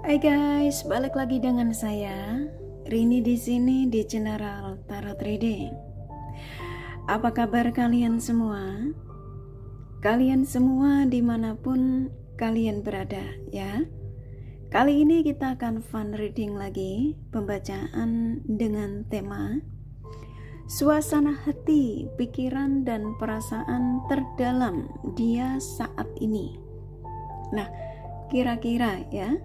Hai guys, balik lagi dengan saya Rini di sini di General Tarot Reading. Apa kabar kalian semua? Kalian semua dimanapun kalian berada ya. Kali ini kita akan fun reading lagi, pembacaan dengan tema suasana hati, pikiran dan perasaan terdalam dia saat ini. Nah, kira-kira ya,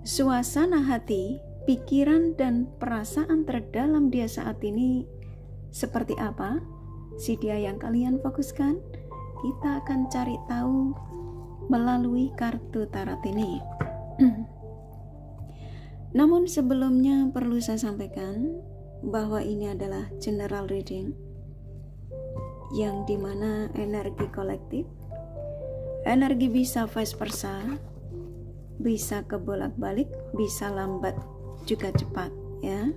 suasana hati, pikiran dan perasaan terdalam dia saat ini seperti apa? Si dia yang kalian fokuskan, kita akan cari tahu melalui kartu tarot ini. Namun sebelumnya perlu saya sampaikan bahwa ini adalah general reading yang dimana energi kolektif, energi bisa vice versa, bisa kebolak-balik, bisa lambat juga cepat ya.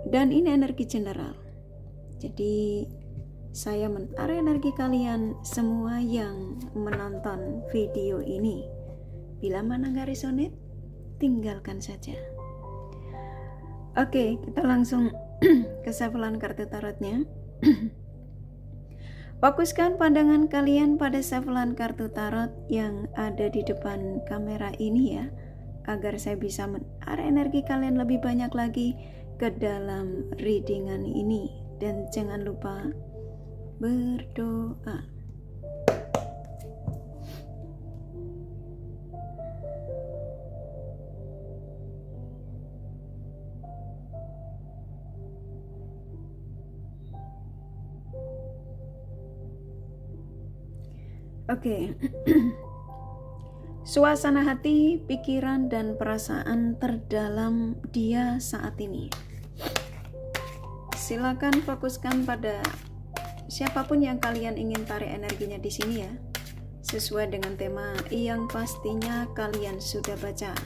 Dan ini energi general. Jadi saya menarik energi kalian semua yang menonton video ini. Bila mana nggak resonate, tinggalkan saja. Oke, kita langsung ke shufflean kartu tarotnya. Fokuskan pandangan kalian pada shufflean kartu tarot yang ada di depan kamera ini ya, agar saya bisa menarik energi kalian lebih banyak lagi ke dalam readingan ini. Dan jangan lupa berdoa. Oke. Suasana hati, pikiran dan perasaan terdalam dia saat ini. Silakan fokuskan pada siapapun yang kalian ingin tarik energinya di sini ya, sesuai dengan tema yang pastinya kalian sudah baca.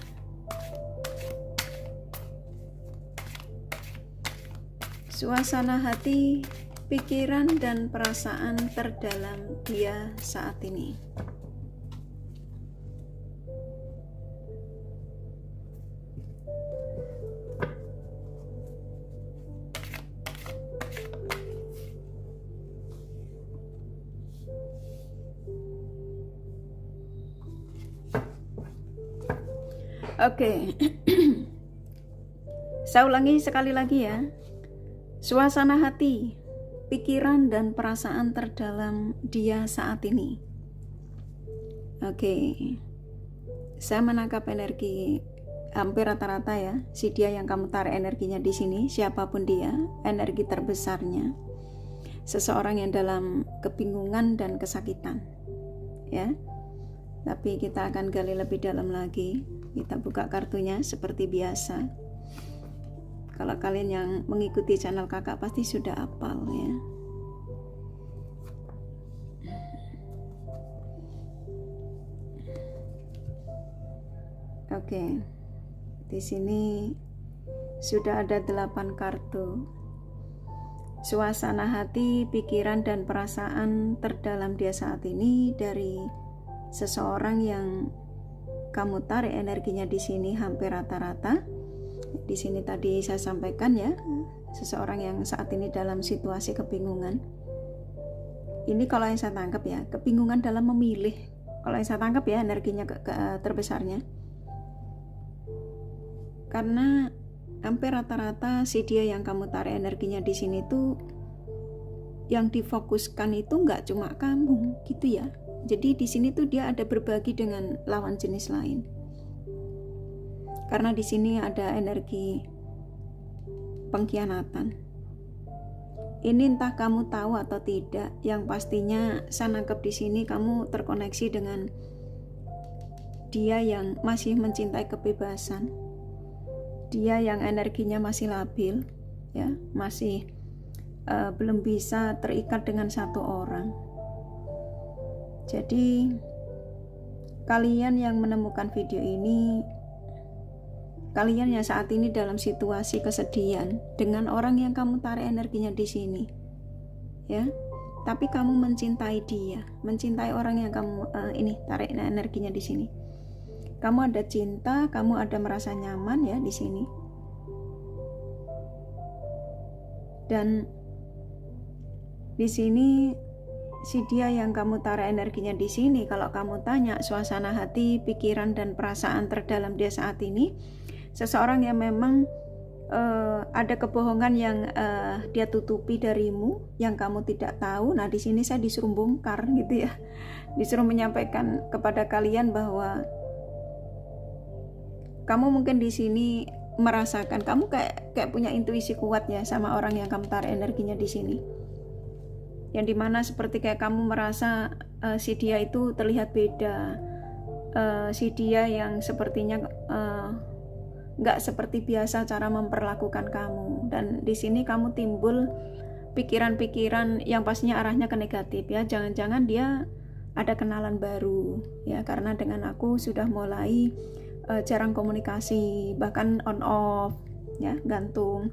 Suasana hati, pikiran dan perasaan terdalam dia saat ini. Oke. Saya ulangi sekali lagi ya. Suasana hati, pikiran dan perasaan terdalam dia saat ini. Oke. Saya menangkap energi hampir rata-rata ya. Si dia yang kamu tarik energinya di sini, siapapun dia, energi terbesarnya seseorang yang dalam kebingungan dan kesakitan. Ya. Tapi kita akan gali lebih dalam lagi. Kita buka kartunya seperti biasa. Kalau kalian yang mengikuti channel kakak pasti sudah hafal ya. Oke. Di sini sudah ada 8 kartu. Suasana hati, pikiran dan perasaan terdalam dia saat ini dari seseorang yang kamu tarik energinya di sini hampir rata-rata. Di sini tadi saya sampaikan ya, seseorang yang saat ini dalam situasi kebingungan. Ini kalau yang saya tangkap ya, kebingungan dalam memilih. Kalau yang saya tangkap ya, energinya terbesarnya. Karena hampir rata-rata si dia yang kamu tarik energinya di sini tuh yang difokuskan itu nggak cuma kamu, gitu ya. Jadi di sini tuh dia ada berbagi dengan lawan jenis lain. Karena di sini ada energi pengkhianatan. Ini entah kamu tahu atau tidak, yang pastinya saya nangkep di sini kamu terkoneksi dengan dia yang masih mencintai kebebasan. Dia yang energinya masih labil, ya, masih belum bisa terikat dengan satu orang. Jadi kalian yang menemukan video ini, kalian yang saat ini dalam situasi kesedihan dengan orang yang kamu tarik energinya di sini, ya. Tapi kamu mencintai dia, mencintai orang yang kamu ini tarik energinya di sini. Kamu ada cinta, kamu ada merasa nyaman ya di sini. Dan di sini si dia yang kamu taruh energinya di sini, kalau kamu tanya suasana hati, pikiran dan perasaan terdalam dia saat ini, seseorang yang memang ada kebohongan yang dia tutupi darimu, yang kamu tidak tahu. Nah di sini saya disuruh bongkar gitu ya, disuruh menyampaikan kepada kalian bahwa kamu mungkin di sini merasakan kamu kayak punya intuisi kuat ya sama orang yang kamu taruh energinya di sini. Yang dimana seperti kayak kamu merasa si dia itu terlihat beda, si dia yang sepertinya nggak seperti biasa cara memperlakukan kamu. Dan di sini kamu timbul pikiran-pikiran yang pastinya arahnya ke negatif ya. Jangan-jangan dia ada kenalan baru ya, karena dengan aku sudah mulai jarang komunikasi, bahkan on off ya, gantung.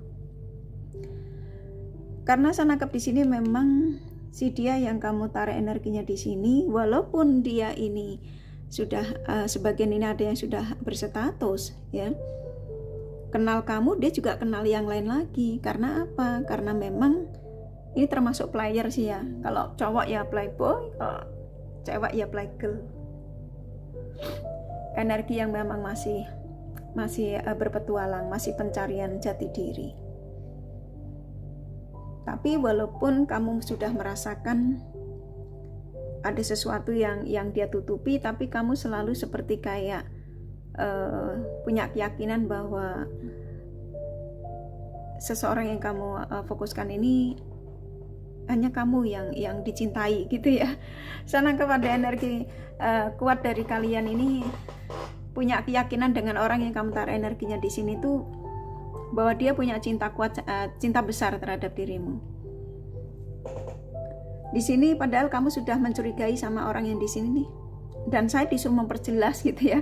Karena saya nangkep di sini memang si dia yang kamu taruh energinya di sini, walaupun dia ini sudah sebagian ini ada yang sudah berstatus ya, kenal kamu, dia juga kenal yang lain lagi. Karena apa? Karena memang ini termasuk player sih ya. Kalau cowok ya playboy, kalau cewek ya playgirl. Energi yang memang masih berpetualang, masih pencarian jati diri. Tapi walaupun kamu sudah merasakan ada sesuatu yang dia tutupi, tapi kamu selalu seperti kayak punya keyakinan bahwa seseorang yang kamu fokuskan ini hanya kamu yang dicintai gitu ya. Saya nangkep ada energi kuat dari kalian ini, punya keyakinan dengan orang yang kamu taruh energinya di sini tuh bahwa dia punya cinta kuat, cinta besar terhadap dirimu. Di sini padahal kamu sudah mencurigai sama orang yang di sini nih. Dan saya disuruh memperjelas gitu ya.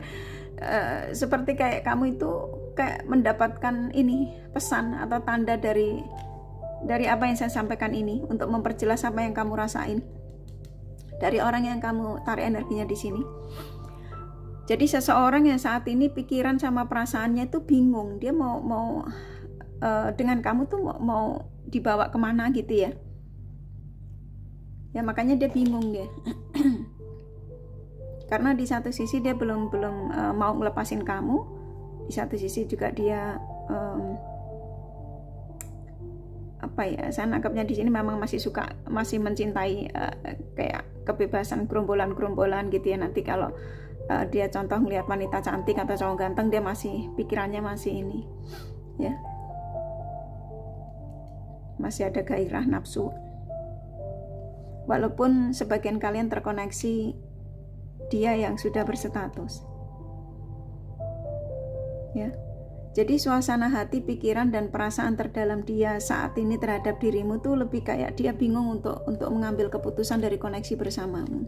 Seperti kayak kamu itu kayak mendapatkan ini pesan atau tanda dari apa yang saya sampaikan ini, untuk memperjelas apa yang kamu rasain dari orang yang kamu tarik energinya di sini. Jadi seseorang yang saat ini pikiran sama perasaannya itu bingung, dia mau dengan kamu tuh mau dibawa kemana gitu ya. Ya makanya dia bingung dia. Karena di satu sisi dia belum mau ngelepasin kamu, di satu sisi juga dia saya nangkapnya di sini memang masih mencintai kayak kebebasan gerombolan gitu ya. Nanti kalau dia contoh ngelihat wanita cantik atau cowok ganteng, dia pikirannya masih ini ya, masih ada gairah nafsu. Walaupun sebagian kalian terkoneksi dia yang sudah berstatus ya. Jadi suasana hati, pikiran dan perasaan terdalam dia saat ini terhadap dirimu tuh lebih kayak dia bingung untuk mengambil keputusan dari koneksi bersamamu.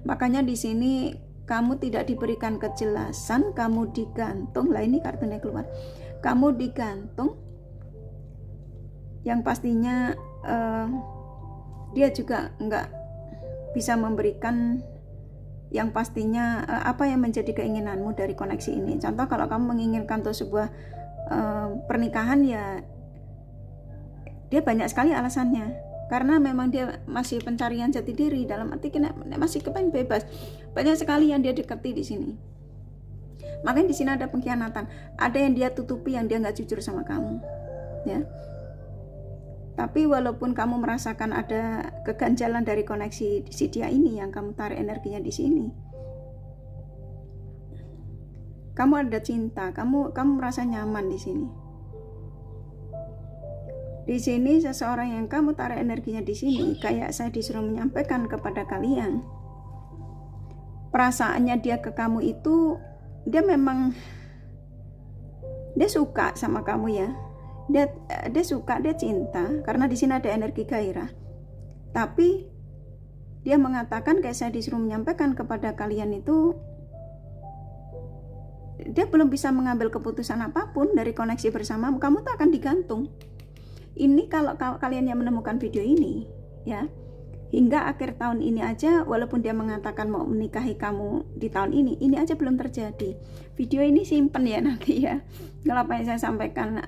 Makanya di sini kamu tidak diberikan kejelasan, kamu digantung. Lah ini kartunya keluar. Kamu digantung. Yang pastinya dia juga nggak bisa memberikan yang pastinya apa yang menjadi keinginanmu dari koneksi ini. Contoh kalau kamu menginginkan untuk sebuah pernikahan ya, dia banyak sekali alasannya. Karena memang dia masih pencarian jati diri, dalam arti masih kepengen bebas. Banyak sekali yang dia dekati di sini. Makanya di sini ada pengkhianatan, ada yang dia tutupi, yang dia nggak jujur sama kamu, ya. Tapi walaupun kamu merasakan ada keganjalan dari koneksi si dia ini yang kamu tarik energinya di sini, kamu ada cinta, kamu merasa nyaman di sini. Di sini seseorang yang kamu tarik energinya di sini, kayak saya disuruh menyampaikan kepada kalian, perasaannya dia ke kamu itu, dia memang dia suka sama kamu ya. Dia suka, dia cinta, karena di sini ada energi gairah. Tapi dia mengatakan, kayak saya disuruh menyampaikan kepada kalian itu, dia belum bisa mengambil keputusan apapun dari koneksi bersama. Kamu tuh akan digantung. Ini kalau kalian yang menemukan video ini, ya, Hingga akhir tahun ini aja, walaupun dia mengatakan mau menikahi kamu di tahun ini aja belum terjadi. Video ini simpen ya nanti ya. Kalau apa yang saya sampaikan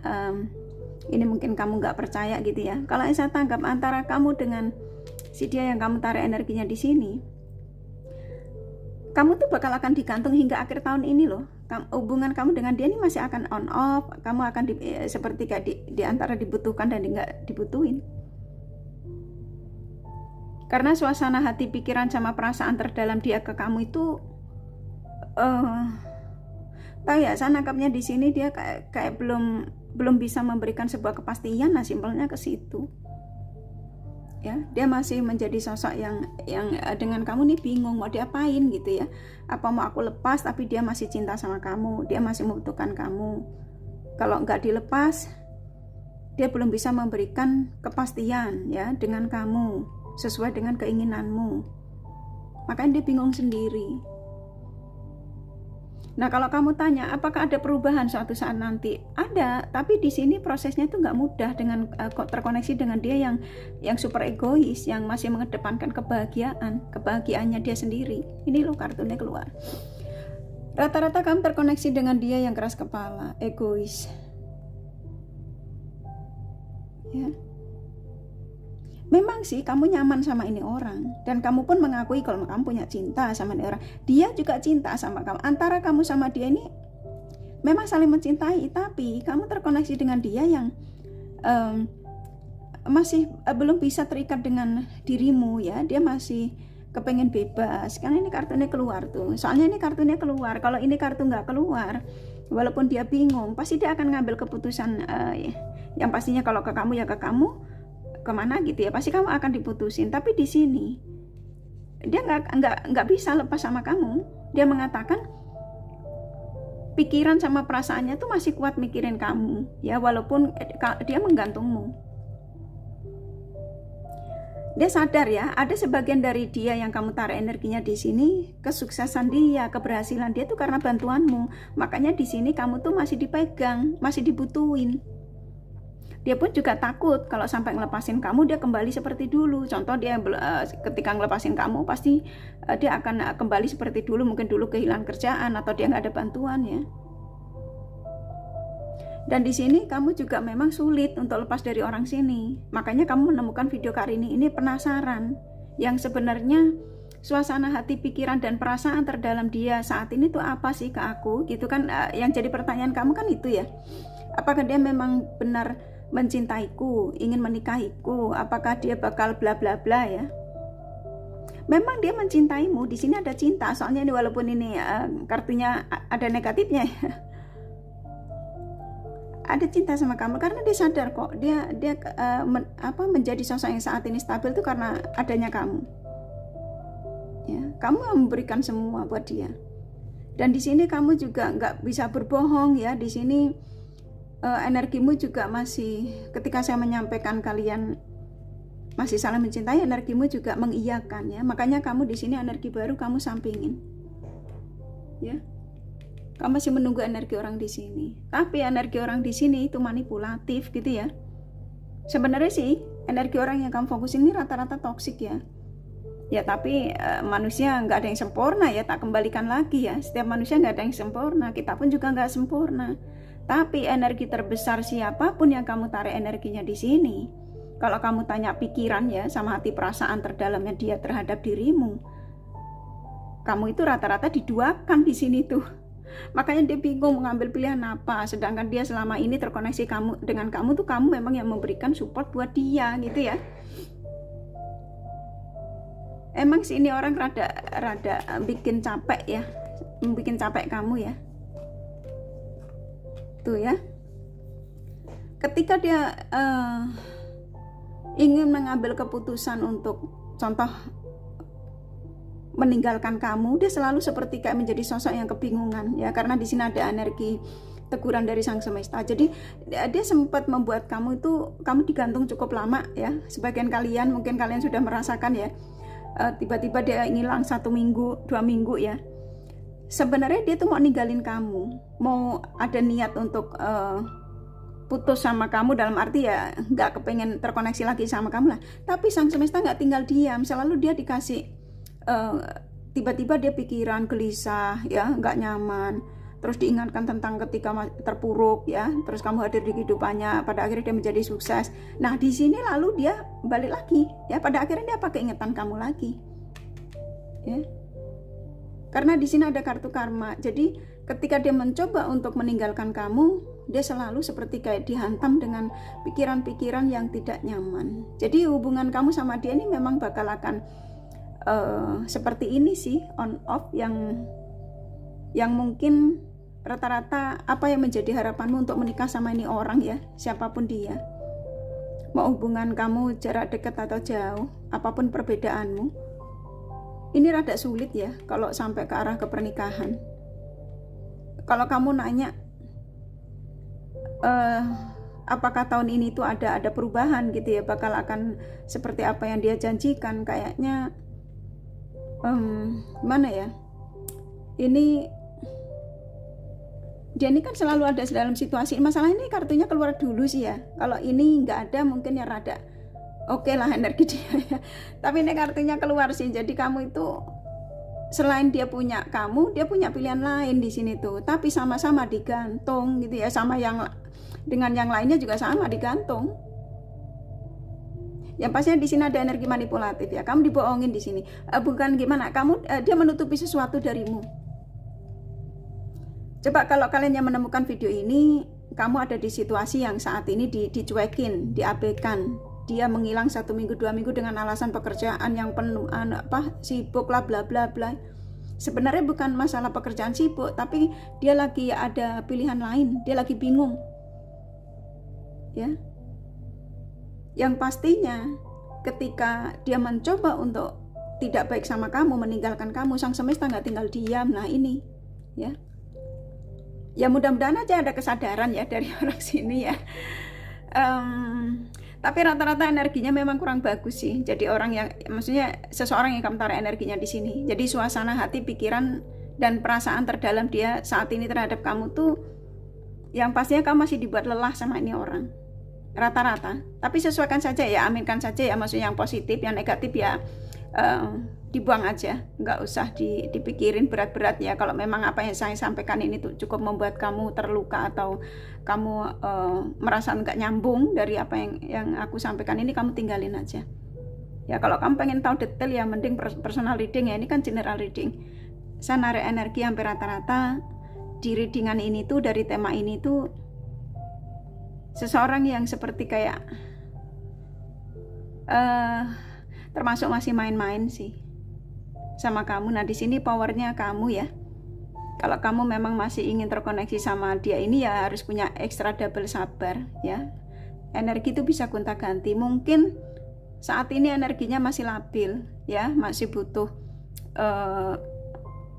ini mungkin kamu nggak percaya gitu ya. Kalau yang saya tangkap antara kamu dengan si dia yang kamu tarik energinya di sini, kamu tuh bakal akan digantung hingga akhir tahun ini loh. Hubungan kamu dengan dia ini masih akan on off. Kamu akan seperti kayak di antara dibutuhkan dan nggak dibutuhin. Karena suasana hati, pikiran, sama perasaan terdalam dia ke kamu itu tahu ya, saya nangkapnya di sini dia kayak belum bisa memberikan sebuah kepastian. Nah, simpelnya ke situ. Ya, dia masih menjadi sosok yang dengan kamu nih bingung mau diapain gitu ya. Apa mau aku lepas tapi dia masih cinta sama kamu, dia masih membutuhkan kamu. Kalau nggak dilepas, dia belum bisa memberikan kepastian ya dengan kamu sesuai dengan keinginanmu. Makanya dia bingung sendiri. Nah, kalau kamu tanya apakah ada perubahan suatu saat nanti? Ada, tapi di sini prosesnya itu nggak mudah dengan terkoneksi dengan dia yang super egois, yang masih mengedepankan kebahagiaannya dia sendiri. Ini loh kartunya keluar. Rata-rata kamu terkoneksi dengan dia yang keras kepala, egois. Ya. Memang sih kamu nyaman sama ini orang, dan kamu pun mengakui kalau kamu punya cinta sama ini orang. Dia juga cinta sama kamu. Antara kamu sama dia ini memang saling mencintai, tapi kamu terkoneksi dengan dia yang masih belum bisa terikat dengan dirimu ya. Dia masih kepengen bebas. Karena ini kartunya keluar tuh. Soalnya ini kartunya keluar. Kalau ini kartu nggak keluar, walaupun dia bingung, pasti dia akan ngambil keputusan yang pastinya kalau ke kamu ya ke kamu, kemana gitu ya, pasti kamu akan diputusin. Tapi di sini dia nggak bisa lepas sama kamu. Dia mengatakan pikiran sama perasaannya tuh masih kuat mikirin kamu ya, walaupun dia menggantungmu. Dia sadar ya, ada sebagian dari dia yang kamu tarik energinya di sini, kesuksesan dia, keberhasilan dia tuh karena bantuanmu. Makanya di sini kamu tuh masih dipegang, masih dibutuhin. Dia pun juga takut kalau sampai ngelepasin kamu dia kembali seperti dulu. Contoh dia ketika ngelepasin kamu pasti dia akan kembali seperti dulu. Mungkin dulu kehilangan kerjaan atau dia nggak ada bantuan ya. Dan di sini kamu juga memang sulit untuk lepas dari orang sini. Makanya kamu menemukan video Karini ini penasaran. Yang sebenarnya suasana hati, pikiran, dan perasaan terdalam dia saat ini tuh apa sih ke aku gitu kan. Yang jadi pertanyaan kamu kan itu ya. Apakah dia memang benar mencintaiku, ingin menikahiku, apakah dia bakal bla bla bla ya. Memang dia mencintaimu, di sini ada cinta. Soalnya ini walaupun ini kartunya ada negatifnya ya. Ada cinta sama kamu karena dia sadar kok dia menjadi sosok yang saat ini stabil itu karena adanya kamu. Ya, kamu memberikan semua buat dia. Dan di sini kamu juga nggak bisa berbohong ya. Di sini energimu juga masih, ketika saya menyampaikan kalian masih saling mencintai, energimu juga mengiyakan ya. Makanya kamu di sini energi baru kamu sampingin ya. Kamu masih menunggu energi orang di sini. Tapi energi orang di sini itu manipulatif gitu ya. Sebenarnya sih energi orang yang kamu fokusin ini rata-rata toksik ya. Ya tapi manusia nggak ada yang sempurna ya, tak kembalikan lagi ya. Setiap manusia nggak ada yang sempurna, kita pun juga nggak sempurna. Tapi energi terbesar siapapun yang kamu tarik energinya di sini, kalau kamu tanya pikiran ya, sama hati perasaan terdalamnya dia terhadap dirimu, kamu itu rata-rata diduakan di sini tuh. Makanya dia bingung mengambil pilihan apa. Sedangkan dia selama ini terkoneksi dengan kamu tuh, kamu memang yang memberikan support buat dia gitu ya. Emang sih ini orang rada bikin capek ya, bikin capek kamu ya. Tuh ya, ketika dia ingin mengambil keputusan untuk contoh meninggalkan kamu, dia selalu seperti kayak menjadi sosok yang kebingungan ya, karena di sini ada energi teguran dari sang semesta. Jadi dia sempat membuat kamu digantung cukup lama ya. Sebagian kalian mungkin kalian sudah merasakan ya, tiba-tiba dia ngilang 1 minggu 2 minggu ya. Sebenarnya dia tuh mau ninggalin kamu, mau ada niat untuk putus sama kamu, dalam arti ya nggak kepengen terkoneksi lagi sama kamu lah. Tapi sang semesta nggak tinggal diam, selalu dia dikasih tiba-tiba dia pikiran gelisah ya, nggak nyaman, terus diingatkan tentang ketika terpuruk ya, terus kamu hadir di kehidupannya, pada akhirnya dia menjadi sukses. Nah di sini lalu dia balik lagi ya, pada akhirnya dia pakai ingatan kamu lagi ya, karena di sini ada kartu karma. Jadi ketika dia mencoba untuk meninggalkan kamu, dia selalu seperti kayak dihantam dengan pikiran-pikiran yang tidak nyaman. Jadi hubungan kamu sama dia ini memang bakal akan seperti ini sih, on off, yang mungkin rata-rata apa yang menjadi harapanmu untuk menikah sama ini orang ya, siapapun dia, mau hubungan kamu jarak dekat atau jauh, apapun perbedaanmu, ini rada sulit ya kalau sampai ke arah kepernikahan. Kalau kamu nanya apakah tahun ini tuh ada perubahan gitu ya, bakal akan seperti apa yang dia janjikan, kayaknya gimana ya, ini dia ini kan selalu ada dalam situasi masalah ini. Kartunya keluar dulu sih ya, kalau ini nggak ada mungkin ya rada oke lah energi dia ya, tapi ini kartunya keluar sih. Jadi kamu itu selain dia punya kamu, dia punya pilihan lain di sini tuh, tapi sama-sama digantung gitu ya, sama yang dengan yang lainnya juga sama digantung. Yang pastinya di sini ada energi manipulatif ya, kamu dibohongin di sini. Bukan gimana, dia menutupi sesuatu darimu. Coba kalau kalian yang menemukan video ini, kamu ada di situasi yang saat ini dicuekin, diabaikan. Dia menghilang 1 minggu 2 minggu dengan alasan pekerjaan yang penuh sibuk lah bla bla bla. Sebenarnya bukan masalah pekerjaan sibuk, tapi dia lagi ada pilihan lain, dia lagi bingung. Ya. Yang pastinya ketika dia mencoba untuk tidak baik sama kamu, meninggalkan kamu, sang semesta nggak tinggal diam. Nah ini ya, ya mudah-mudahan aja ada kesadaran ya dari orang sini ya. Tapi rata-rata energinya memang kurang bagus sih. Jadi orang yang, maksudnya seseorang yang kamu taruh energinya di sini. Jadi suasana hati, pikiran dan perasaan terdalam dia saat ini terhadap kamu tuh, yang pastinya kamu masih dibuat lelah sama ini orang. Rata-rata. Tapi sesuaikan saja ya, aminkan saja ya, maksudnya yang positif, yang negatif ya dibuang aja, nggak usah dipikirin berat-berat ya. Kalau memang apa yang saya sampaikan ini tuh cukup membuat kamu terluka atau kamu merasa nggak nyambung dari apa yang aku sampaikan ini, kamu tinggalin aja ya. Kalau kamu pengen tahu detail ya mending personal reading ya, ini kan general reading. Saya narik energi hampir rata-rata di readingan ini tuh, dari tema ini tuh seseorang yang seperti kayak termasuk masih main-main sih sama kamu. Nah di sini powernya kamu ya. Kalau kamu memang masih ingin terkoneksi sama dia ini ya harus punya extra double sabar ya. Energi itu bisa gonta-ganti. Mungkin saat ini energinya masih labil ya, masih butuh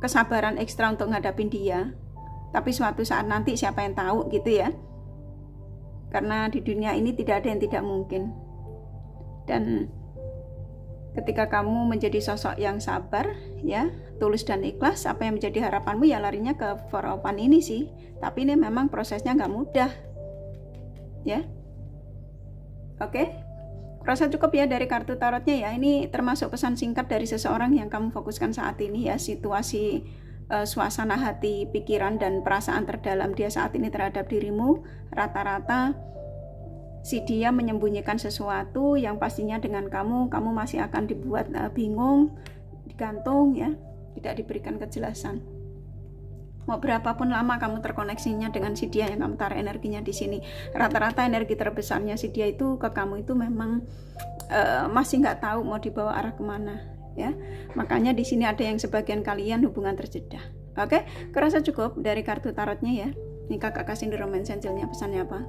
kesabaran ekstra untuk ngadapin dia. Tapi suatu saat nanti siapa yang tahu gitu ya. Karena di dunia ini tidak ada yang tidak mungkin. Dan ketika kamu menjadi sosok yang sabar ya, tulus dan ikhlas, apa yang menjadi harapanmu ya larinya ke Four of Wands ini sih. Tapi ini memang prosesnya nggak mudah ya. Oke, rasa cukup ya dari kartu tarotnya ya. Ini termasuk pesan singkat dari seseorang yang kamu fokuskan saat ini ya. Situasi, suasana hati, pikiran dan perasaan terdalam dia saat ini terhadap dirimu, rata-rata si dia menyembunyikan sesuatu yang pastinya dengan kamu masih akan dibuat bingung, digantung ya, tidak diberikan kejelasan. Mau berapapun lama kamu terkoneksinya dengan si dia yang kamu taruh energinya di sini, rata-rata energi terbesarnya si dia itu ke kamu itu memang masih nggak tahu mau dibawa arah kemana ya. Makanya di sini ada yang sebagian kalian hubungan terjeda. Oke, kerasa cukup dari kartu tarotnya ya. Ini kakak kasih di romance angelnya pesannya apa.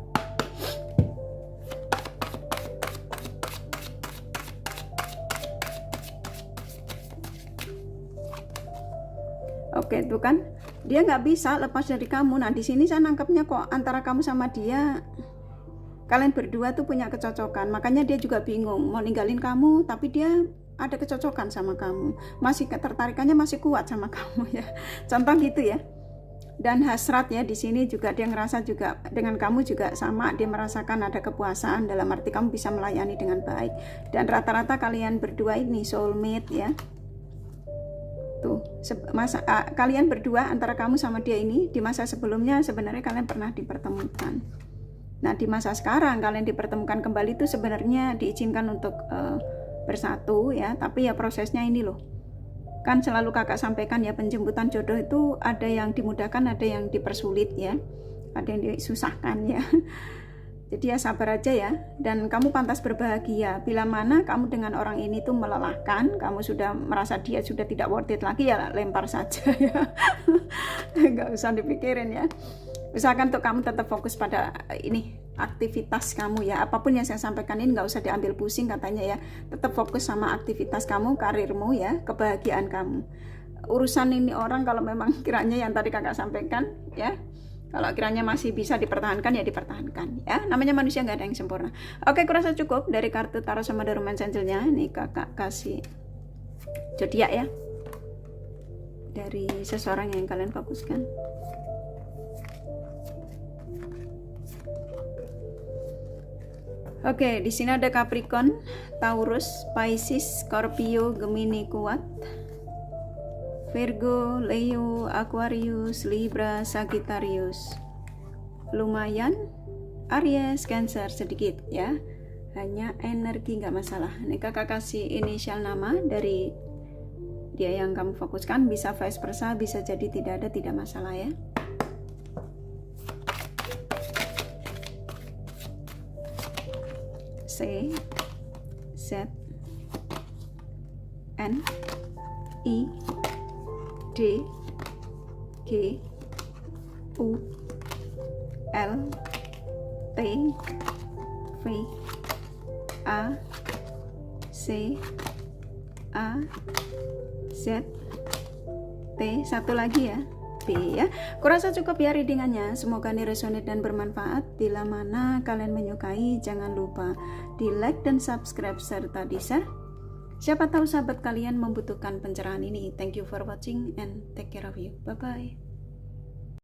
Oke, itu kan dia nggak bisa lepas dari kamu. Nah di sini saya nangkepnya kok antara kamu sama dia, kalian berdua tuh punya kecocokan. Makanya dia juga bingung mau ninggalin kamu, tapi dia ada kecocokan sama kamu, masih ketertarikannya masih kuat sama kamu ya. Contoh gitu ya. dan hasrat ya. Di sini juga dia ngerasa juga dengan kamu juga sama, dia merasakan ada kepuasan dalam arti kamu bisa melayani dengan baik. Dan rata-rata kalian berdua ini soulmate ya. Tuh, kalian berdua antara kamu sama dia ini di masa sebelumnya sebenarnya kalian pernah dipertemukan. Nah, di masa sekarang kalian dipertemukan kembali itu sebenarnya diizinkan untuk bersatu ya, tapi ya prosesnya ini loh. Kan selalu kakak sampaikan ya, penjemputan jodoh itu ada yang dimudahkan, ada yang dipersulit ya, ada yang disusahkan ya. Jadi ya sabar aja ya, dan kamu pantas berbahagia. Bila mana kamu dengan orang ini tuh melelahkan, kamu sudah merasa dia sudah tidak worth it lagi, ya lempar saja ya. Nggak usah dipikirin ya. Usahakan untuk kamu tetap fokus pada ini aktivitas kamu ya. Apapun yang saya sampaikan ini nggak usah diambil pusing katanya ya. Tetap fokus sama aktivitas kamu, karirmu ya, kebahagiaan kamu. Urusan ini orang kalau memang kiranya yang tadi kakak sampaikan ya, kalau kiranya masih bisa dipertahankan ya dipertahankan ya. Namanya manusia nggak ada yang sempurna. Oke, kurasa cukup dari kartu tarot sama The Romance Angel-nya. Ini kakak kasih zodiak ya, dari seseorang yang kalian fokuskan. Oke, di sini ada Capricorn, Taurus, Pisces, Scorpio, Gemini kuat, Virgo, Leo, Aquarius, Libra, Sagittarius. Lumayan, Aries, Cancer sedikit ya. Hanya energi nggak masalah. Ini kakak kasih inisial nama dari dia yang kamu fokuskan, bisa vice versa, bisa jadi tidak ada, tidak masalah ya. C, Z, N, I, D, G, U, L, T, V, A, C, A, Z, T, satu lagi ya, B ya. Kurasa cukup ya readingannya. Semoga ini resonate dan bermanfaat. Bila mana kalian menyukai, jangan lupa di like dan subscribe serta di share. Siapa tahu sahabat kalian membutuhkan pencerahan ini. Thank you for watching and take care of you. Bye bye.